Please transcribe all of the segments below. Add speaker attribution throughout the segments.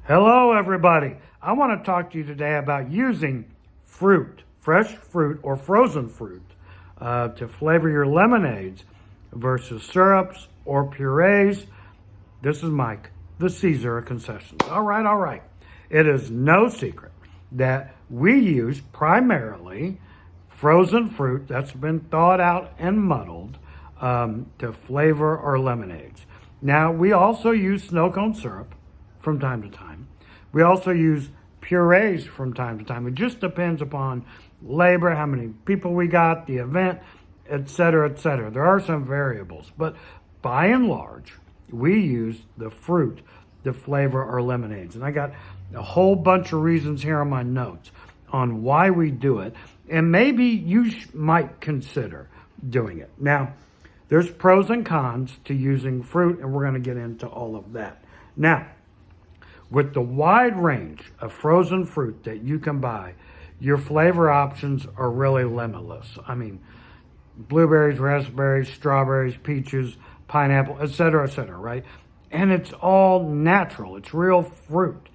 Speaker 1: Hello, everybody. I want to talk to you today about using fruit, fresh fruit or frozen fruit, to flavor your lemonades versus syrups or purees. This is Mike, the Caesar of concessions. All right. It is no secret that we use primarily frozen fruit that's been thawed out and muddled to flavor our lemonades. Now, we also use snow cone syrup from time to time. We also use purees from time to time. It just depends upon labor, how many people we got, the event, etc., etc. There are some variables, but by and large, we use the fruit to flavor our lemonades. And I got a whole bunch of reasons here on my notes on why we do it, and maybe you might consider doing it. Now, there's pros and cons to using fruit, and we're going to get into all of that. Now, with the wide range of frozen fruit that you can buy, your flavor options are really limitless. I mean, blueberries, raspberries, strawberries, peaches, pineapple, etc., right? And it's all natural. It's real fruit.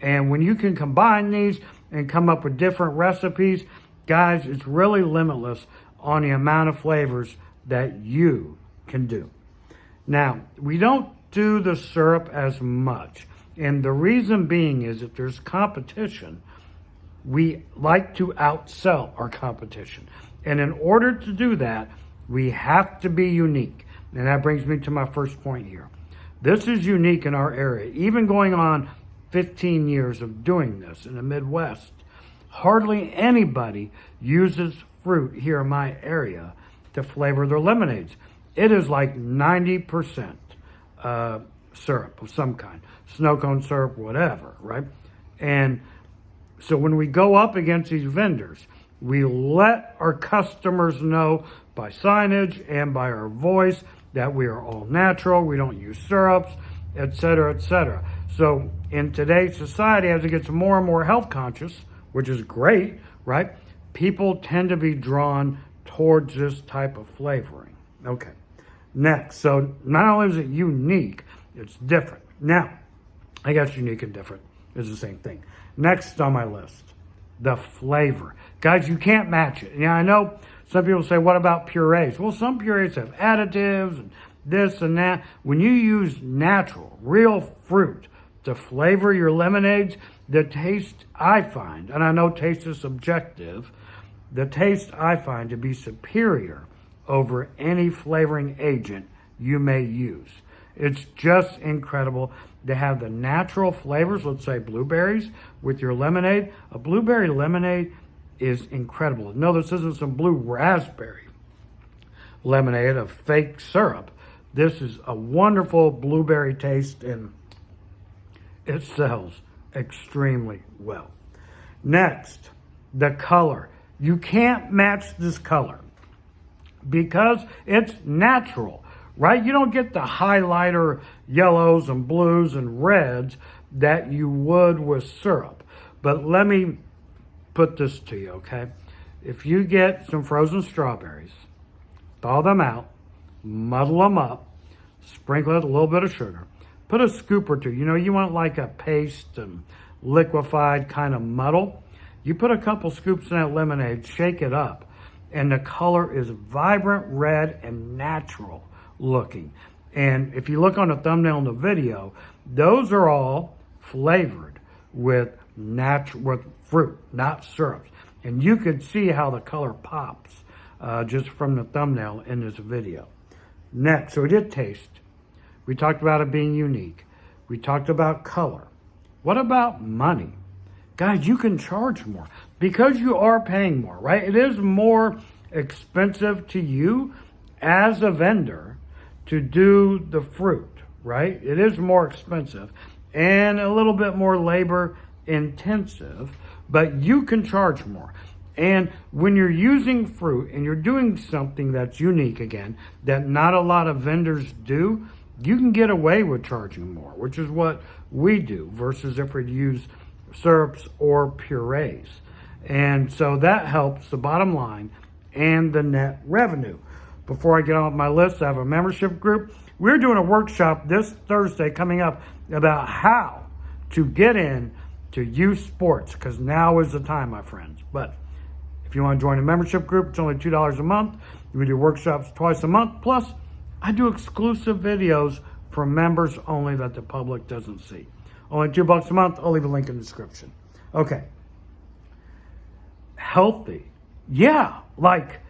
Speaker 1: And when you can combine these and come up with different recipes, guys, it's really limitless on the amount of flavors that you can do. Now, we don't do the syrup as much. And the reason being is if there's competition, we like to outsell our competition. And in order to do that, we have to be unique. And that brings me to my first point here. This is unique in our area. Even going on 15 years of doing this in the Midwest, hardly anybody uses fruit here in my area to flavor their lemonades. It is like 90% syrup of some kind, snow cone syrup, whatever, right? And so when we go up against these vendors, we let our customers know by signage and by our voice that we are all natural, we don't use syrups, etc., etc. So in today's society, as it gets more and more health conscious, which is great, right? People tend to be drawn towards this type of flavoring. Okay, next. So not only is it unique, it's different. Now, I guess unique and different is the same thing. Next on my list, the flavor. Guys, you can't match it. Yeah, I know some people say, what about purees? Well, some purees have additives and this and that. When you use natural, real fruit to flavor your lemonades, the taste I find, and I know taste is subjective, the taste I find to be superior over any flavoring agent you may use. It's just incredible to have the natural flavors, let's say blueberries, with your lemonade. A blueberry lemonade is incredible. No, this isn't some blue raspberry lemonade of fake syrup. This is a wonderful blueberry taste, and it sells extremely well. Next, the color. You can't match this color because it's natural, right? You don't get the highlighter yellows and blues and reds that you would with syrup. But let me put this to you, okay? If you get some frozen strawberries, thaw them out, muddle them up, sprinkle it with a little bit of sugar, put a scoop or two. You know, you want like a paste and liquefied kind of muddle. You put a couple scoops in that lemonade, shake it up, and the color is vibrant red and natural looking. And if you look on the thumbnail in the video, those are all flavored with fruit, not syrups. And you could see how the color pops just from the thumbnail in this video. Next, so we did taste. We talked about it being unique. We talked about color. What about money? Guys, you can charge more because you are paying more, right? It is more expensive to you as a vendor to do the fruit, right? It is more expensive and a little bit more labor intensive, but you can charge more. And when you're using fruit and you're doing something that's unique, again, that not a lot of vendors do, you can get away with charging more, which is what we do versus if we use syrups or purees. And so that helps the bottom line and the net revenue. Before I get on with my list, I have a membership group. We're doing a workshop this Thursday coming up about how to get in to youth sports, because now is the time, my friends. But if you want to join a membership group, it's only $2 a month. We do workshops twice a month. Plus, I do exclusive videos for members only that the public doesn't see. Only $2 a month. I'll leave a link in the description. Okay. Healthy. Yeah, like,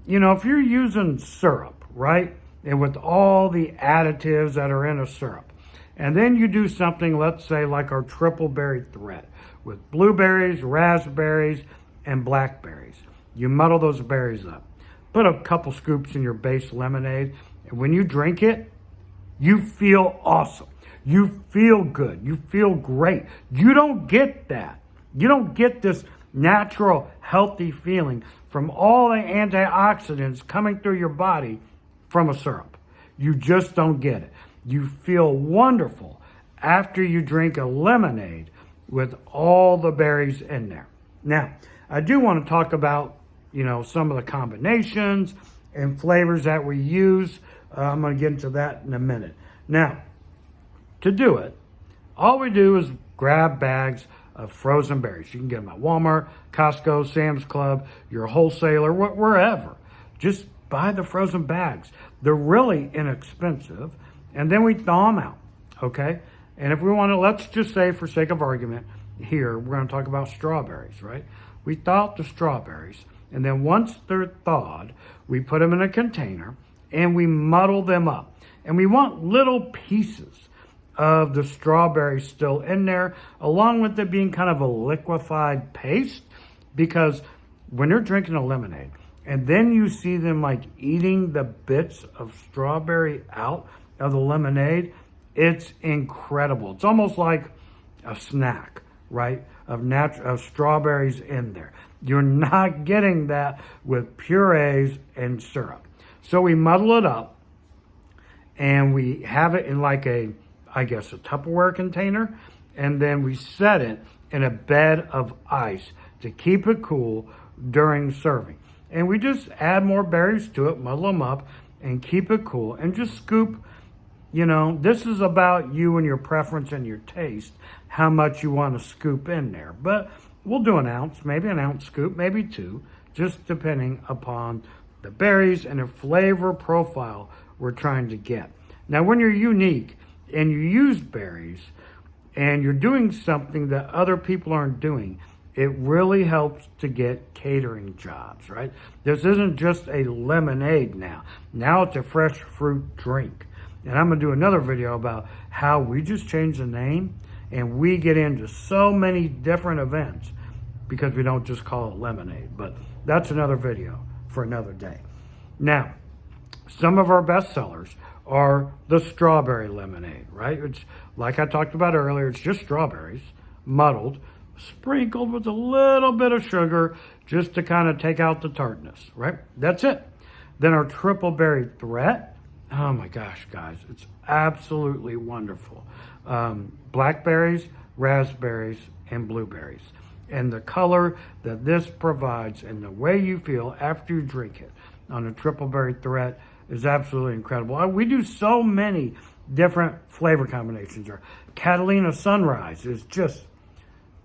Speaker 1: if you're using syrup, right? And with all the additives that are in a syrup. And then you do something, let's say, like our triple berry threat with blueberries, raspberries, and blackberries. You muddle those berries up. Put a couple scoops in your base lemonade. And when you drink it, you feel awesome. You feel good. You feel great. You don't get that. You don't get this natural, healthy feeling from all the antioxidants coming through your body from a syrup. You just don't get it. You feel wonderful after you drink a lemonade with all the berries in there. Now, I do want to talk about, some of the combinations and flavors that we use. I'm going to get into that in a minute. Now, to do it, all we do is grab bags of frozen berries. You can get them at Walmart, Costco, Sam's Club, your wholesaler, wherever. Just buy the frozen bags. They're really inexpensive. And then we thaw them out, okay? And if we want to, let's just say for sake of argument, here, we're going to talk about strawberries, right? We thaw out the strawberries, and then once they're thawed, we put them in a container, and we muddle them up. And we want little pieces of the strawberries still in there, along with it being kind of a liquefied paste, because when you're drinking a lemonade, and then you see them like eating the bits of strawberry out of the lemonade, it's incredible. It's almost like a snack, right? Of strawberries in there. You're not getting that with purees and syrup. So we muddle it up, and we have it in like a Tupperware container, and then we set it in a bed of ice to keep it cool during serving. And we just add more berries to it, muddle them up, and keep it cool, and just scoop. This is about you and your preference and your taste, how much you want to scoop in there. But we'll do an ounce, maybe an ounce scoop, maybe two, just depending upon the berries and the flavor profile we're trying to get. Now, when you're unique and you use berries and you're doing something that other people aren't doing, it really helps to get catering jobs, right? This isn't just a lemonade now. Now it's a fresh fruit drink. And I'm going to do another video about how we just changed the name and we get into so many different events because we don't just call it lemonade. But that's another video for another day. Now, some of our best sellers are the strawberry lemonade, right? It's like I talked about earlier, it's just strawberries muddled, sprinkled with a little bit of sugar just to kind of take out the tartness, right? That's it. Then our triple berry threat. Oh my gosh, guys, it's absolutely wonderful. Blackberries, raspberries, and blueberries. And the color that this provides and the way you feel after you drink it on a triple berry threat is absolutely incredible. We do so many different flavor combinations. Our Catalina Sunrise is just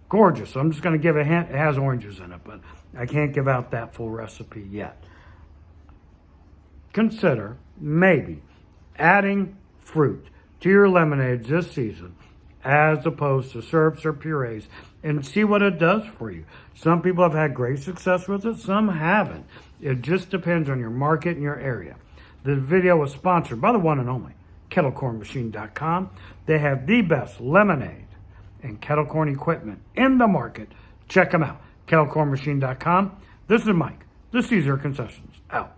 Speaker 1: gorgeous. So I'm just going to give a hint. It has oranges in it, but I can't give out that full recipe yet. Consider maybe adding fruit to your lemonades this season as opposed to syrups or purees and see what it does for you. Some people have had great success with it, some haven't. It just depends on your market and your area. This video was sponsored by the one and only kettlecornmachine.com. They have the best lemonade and kettle corn equipment in the market. Check them out, kettlecornmachine.com. This is Mike, the Caesar Concessions, out.